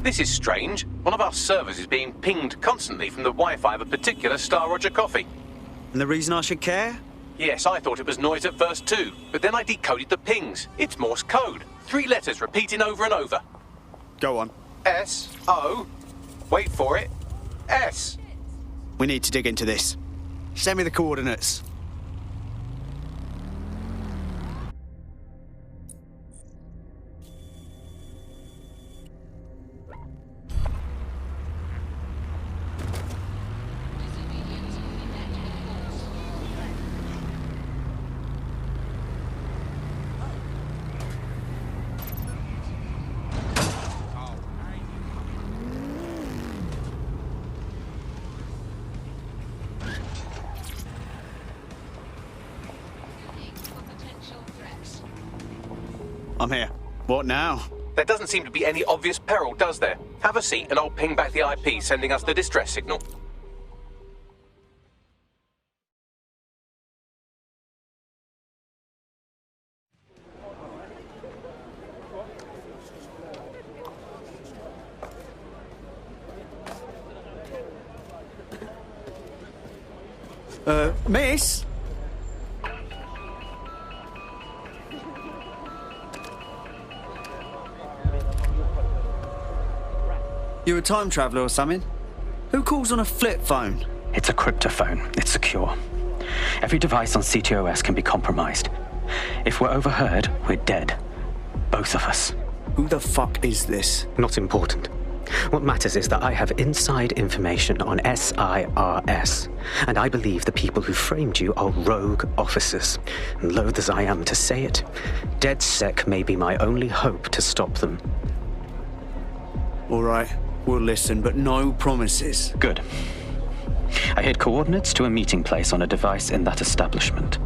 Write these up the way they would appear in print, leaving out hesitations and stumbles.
This is strange. One of our servers is being pinged constantly from the Wi-Fi of a particular Star Roger coffee. And the reason I should care? Yes, I thought it was noise at first too, but then I decoded the pings. It's Morse code. 3 letters repeating over and over. Go on. S-O... Wait for it. S. We need to dig into this. Send me the coordinates. I'm here. What now? There doesn't seem to be any obvious peril, does there? Have a seat and I'll ping back the IP sending us the distress signal. Miss? You a time traveller or something? Who calls on a flip phone? It's a cryptophone. It's secure. Every device on CTOS can be compromised. If we're overheard, we're dead. Both of us. Who the fuck is this? Not important. What matters is that I have inside information on SIRS, and I believe the people who framed you are rogue officers. And loath as I am to say it, DedSec may be my only hope to stop them. All right, we'll listen, but no promises. Good. I hid coordinates to a meeting place on a device in that establishment.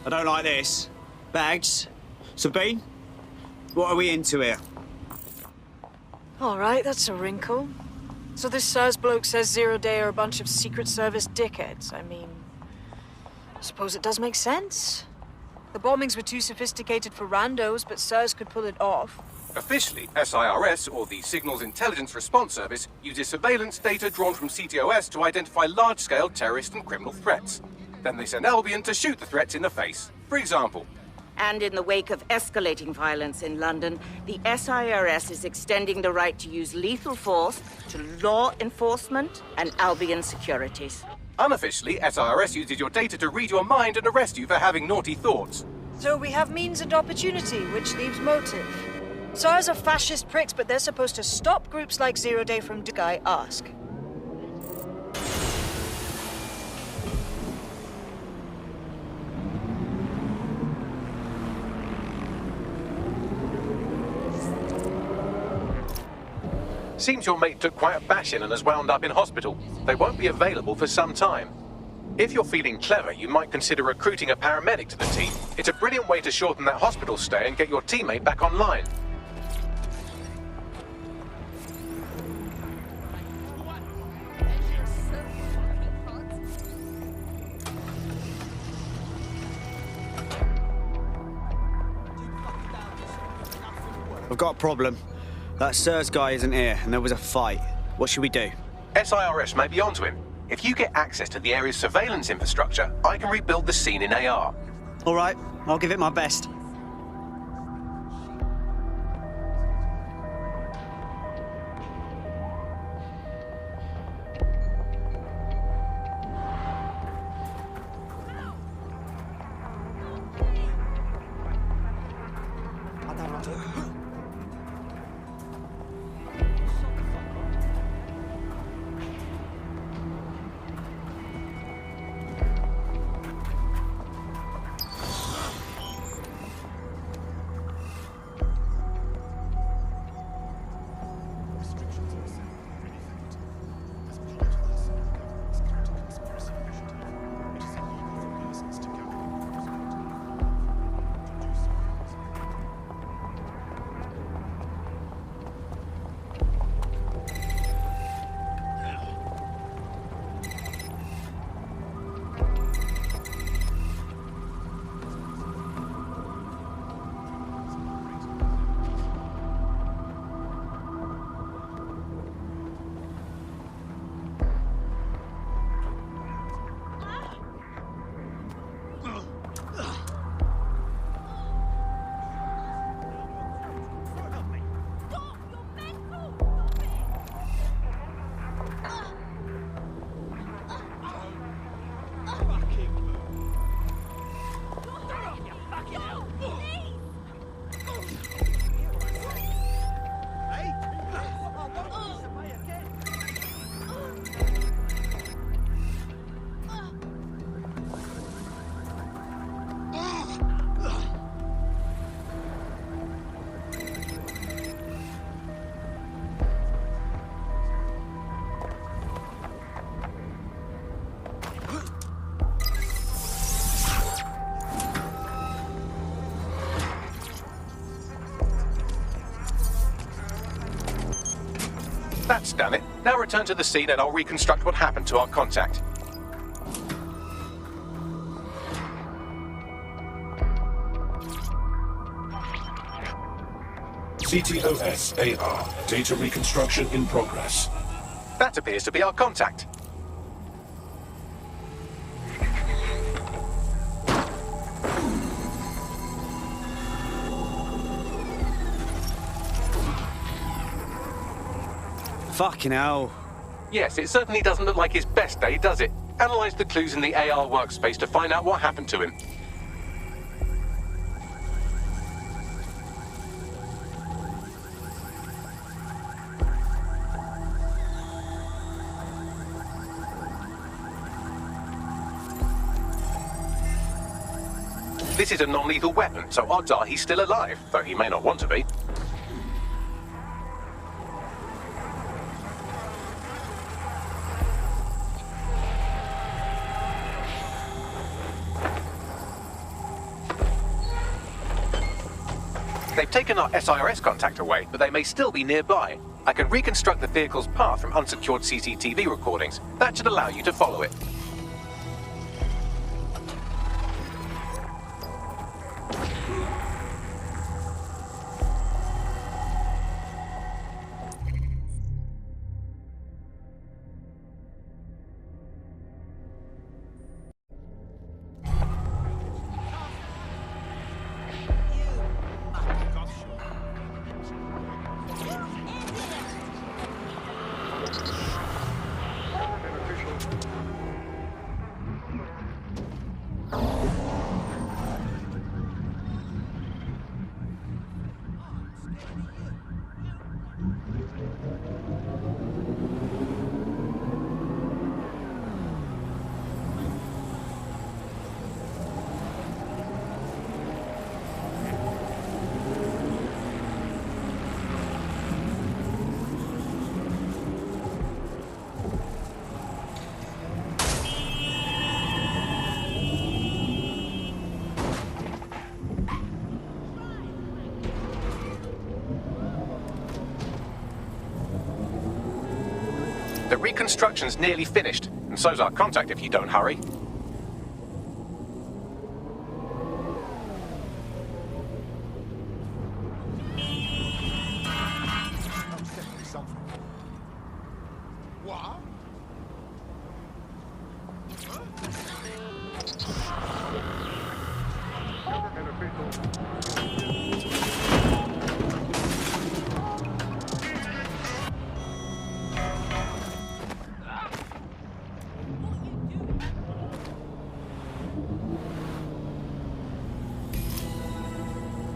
I don't like this. Bags? Sabine? What are we into here? All right, that's a wrinkle. So this SIRS bloke says Zero Day are a bunch of Secret Service dickheads. I mean, I suppose it does make sense. The bombings were too sophisticated for randos, but SIRS could pull it off. Officially, SIRS, or the Signals Intelligence Response Service, uses surveillance data drawn from CTOS to identify large-scale terrorist and criminal threats. Then they send Albion to shoot the threats in the face. For example. And in the wake of escalating violence in London, the SIRS is extending the right to use lethal force to law enforcement and Albion securities. Unofficially, SIRS uses your data to read your mind and arrest you for having naughty thoughts. So we have means and opportunity, which leaves motive. SIRS are fascist pricks, but they're supposed to stop groups like Zero Day from doing I ask. Seems your mate took quite a bashing and has wound up in hospital. They won't be available for some time. If you're feeling clever, you might consider recruiting a paramedic to the team. It's a brilliant way to shorten that hospital stay and get your teammate back online. I've got a problem. That SIRS guy isn't here, and there was a fight. What should we do? SIRS may be onto him. If you get access to the area's surveillance infrastructure, I can rebuild the scene in AR. All right, I'll give it my best. done it. Now return to the scene and I'll reconstruct what happened to our contact. CTOS-AR. Data reconstruction in progress. That appears to be our contact. Fucking hell. Yes, it certainly doesn't look like his best day, does it? Analyze the clues in the AR workspace to find out what happened to him. This is a non-lethal weapon, so odds are he's still alive, though he may not want to be. They've taken our SIRS contact away, but they may still be nearby. I can reconstruct the vehicle's path from unsecured CCTV recordings. That should allow you to follow it. The reconstruction's nearly finished, and so's our contact if you don't hurry.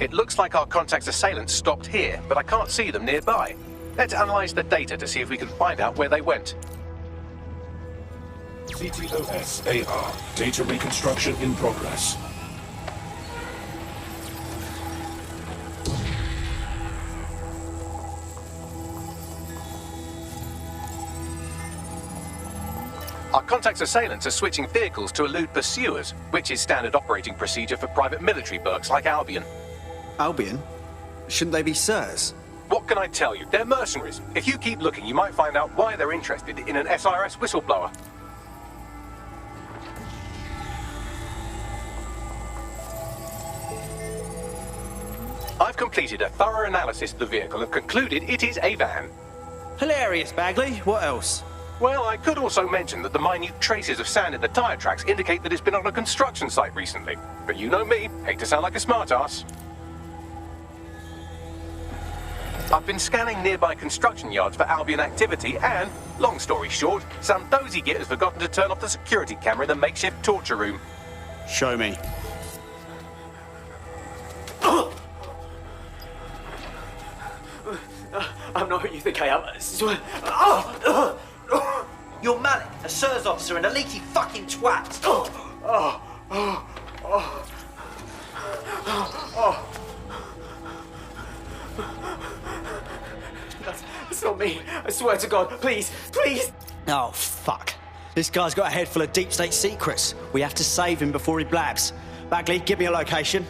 It looks like our contact's assailants stopped here, but I can't see them nearby. Let's analyze the data to see if we can find out where they went. CTOS-AR. Data reconstruction in progress. Our contact's assailants are switching vehicles to elude pursuers, which is standard operating procedure for private military burgs like Albion. Albion? Shouldn't they be sirs? What can I tell you? They're mercenaries. If you keep looking, you might find out why they're interested in an SIRS whistleblower. I've completed a thorough analysis of the vehicle and concluded it is a van. Hilarious, Bagley. What else? Well, I could also mention that the minute traces of sand in the tyre tracks indicate that it's been on a construction site recently. But you know me, hate to sound like a smartass. I've been scanning nearby construction yards for Albion activity and, long story short, some dozy git has forgotten to turn off the security camera in the makeshift torture room. Show me. I'm not who you think I am. I swear. You're Malik, a SIRS officer and a leaky fucking twat. That's not me. I swear to God. Please, please. Oh, fuck. This guy's got a head full of deep state secrets. We have to save him before he blabs. Bagley, give me a location.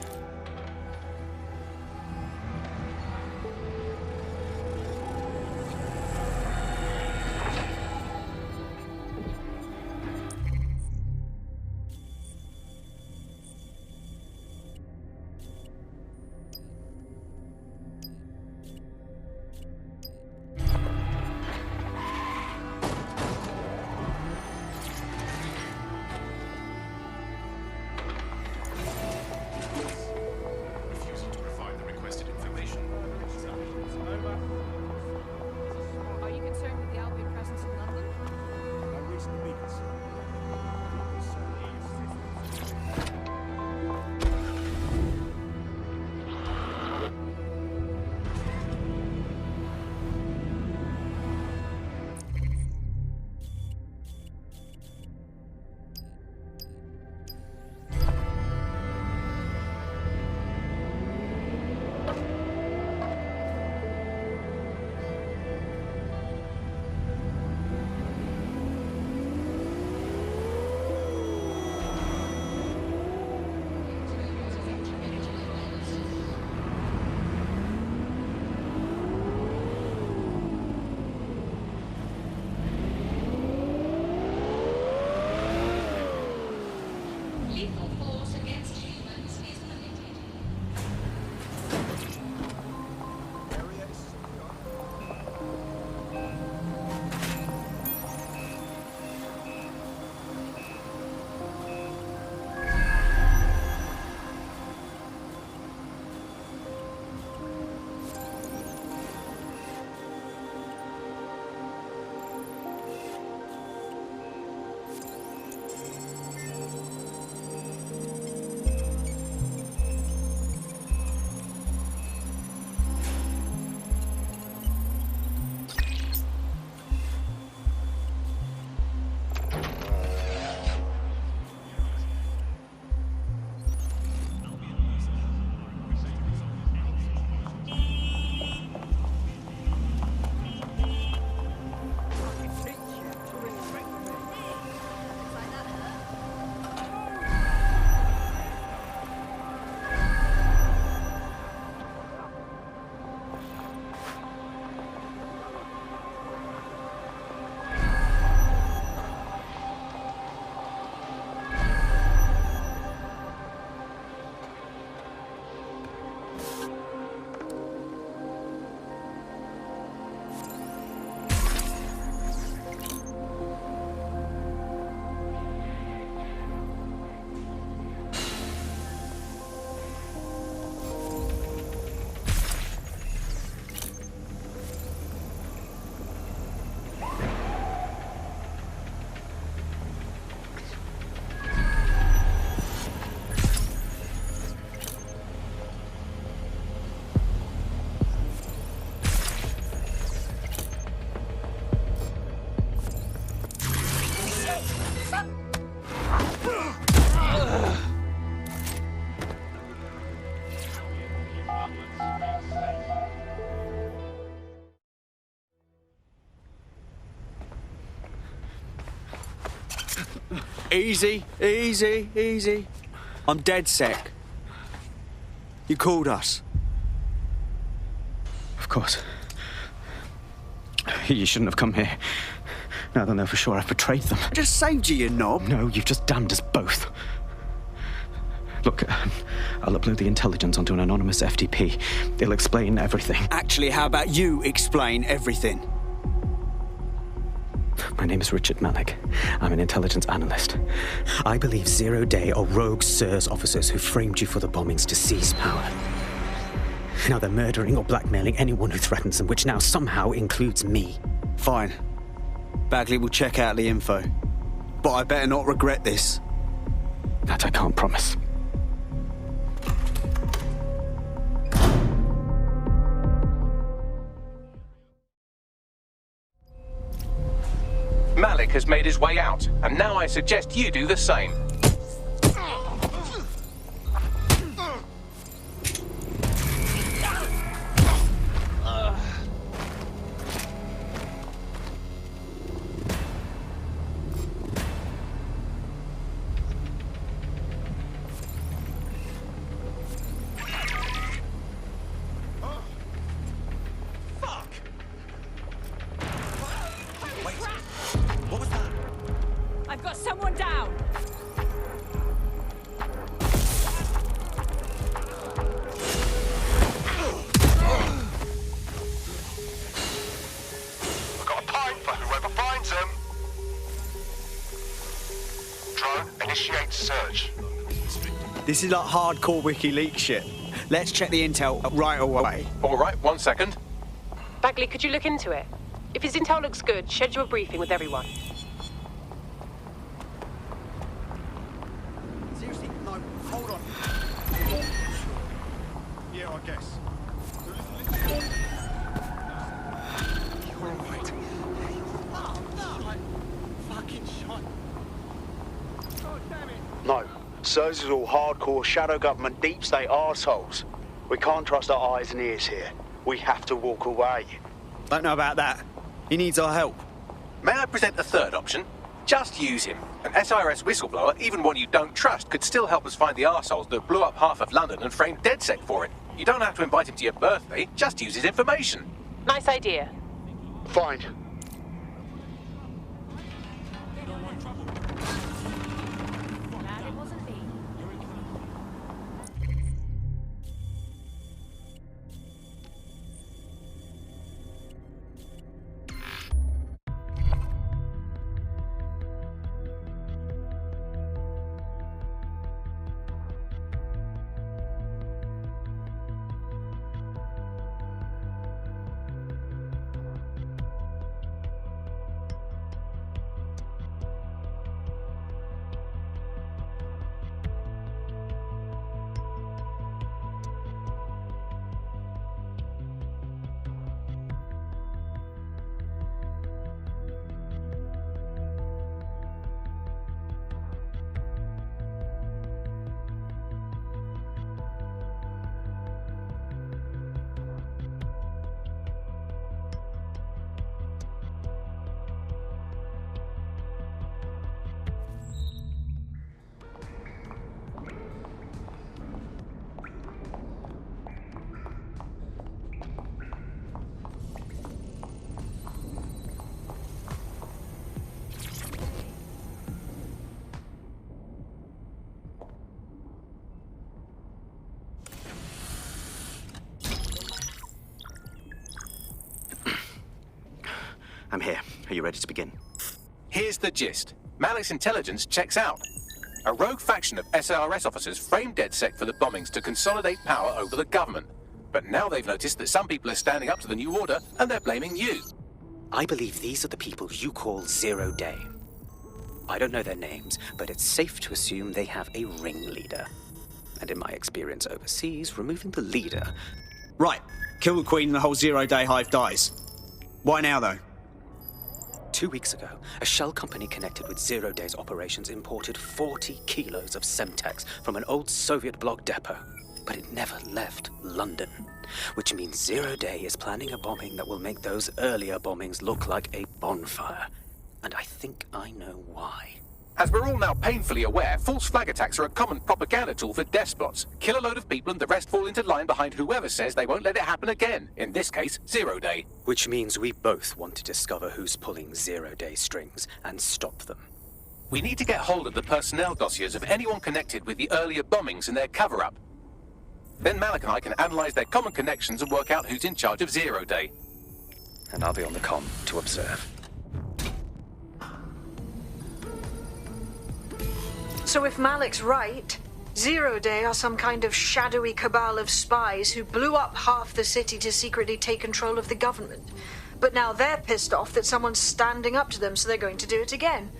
Easy, easy, easy. I'm dead sick. You called us. Of course. You shouldn't have come here. Now they'll know for sure I've betrayed them. I just saved you, you knob. No, you've just damned us both. Look, I'll upload the intelligence onto an anonymous FTP. They'll explain everything. Actually, how about you explain everything? My name is Richard Malik. I'm an intelligence analyst. I believe Zero Day are rogue SIRS officers who framed you for the bombings to seize power. Now they're murdering or blackmailing anyone who threatens them, which now somehow includes me. Fine. Bagley will check out the info. But I better not regret this. That I can't promise. Malik has made his way out, and now I suggest you do the same. I've got someone down! I've got a pint for whoever finds them. Drone, initiate search. This is like hardcore WikiLeaks shit. Let's check the intel right away. All right, 1 second. Bagley, could you look into it? If his intel looks good, schedule a briefing with everyone. Seriously, no, hold on. Yeah, I guess. You're right. Oh, no! Fucking shot. God damn it. No. SIRS is all hardcore shadow government deep state arseholes. We can't trust our eyes and ears here. We have to walk away. Don't know about that. He needs our help. May I present a third option? Just use him. An SIRS whistleblower, even one you don't trust, could still help us find the arseholes that blew up half of London and framed DedSec for it. You don't have to invite him to your birthday, just use his information. Nice idea. Fine. Glad it wasn't me. I'm here. Are you ready to begin? Here's the gist. Malik's intelligence checks out. A rogue faction of SIRS officers framed DedSec for the bombings to consolidate power over the government. But now they've noticed that some people are standing up to the new order and they're blaming you. I believe these are the people you call Zero Day. I don't know their names, but it's safe to assume they have a ringleader. And in my experience overseas, removing the leader... Right. Kill the Queen and the whole Zero Day hive dies. Why now, though? 2 weeks ago, a shell company connected with Zero Day's operations imported 40 kilos of Semtex from an old Soviet bloc depot. But it never left London, which means Zero Day is planning a bombing that will make those earlier bombings look like a bonfire. And I think I know why. As we're all now painfully aware, false flag attacks are a common propaganda tool for despots. Kill a load of people and the rest fall into line behind whoever says they won't let it happen again. In this case, 0 Day. Which means we both want to discover who's pulling 0 Day strings and stop them. We need to get hold of the personnel dossiers of anyone connected with the earlier bombings and their cover-up. Then Malik and I can analyse their common connections and work out who's in charge of 0 Day. And I'll be on the comm to observe. So if Malik's right, 0 Day are some kind of shadowy cabal of spies who blew up half the city to secretly take control of the government. But now they're pissed off that someone's standing up to them, so they're going to do it again.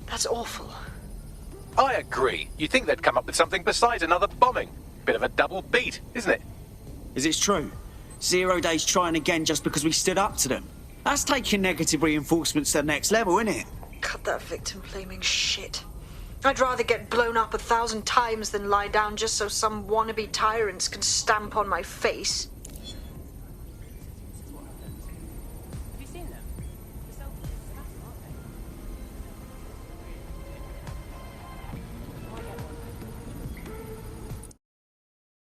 That's awful. I agree. You'd think they'd come up with something besides another bombing. Bit of a double beat, isn't it? Is it true? 0 Day's trying again just because we stood up to them. That's taking negative reinforcements to the next level, isn't it? Cut that victim-blaming shit. I'd rather get blown up 1,000 times than lie down just so some wannabe tyrants can stamp on my face.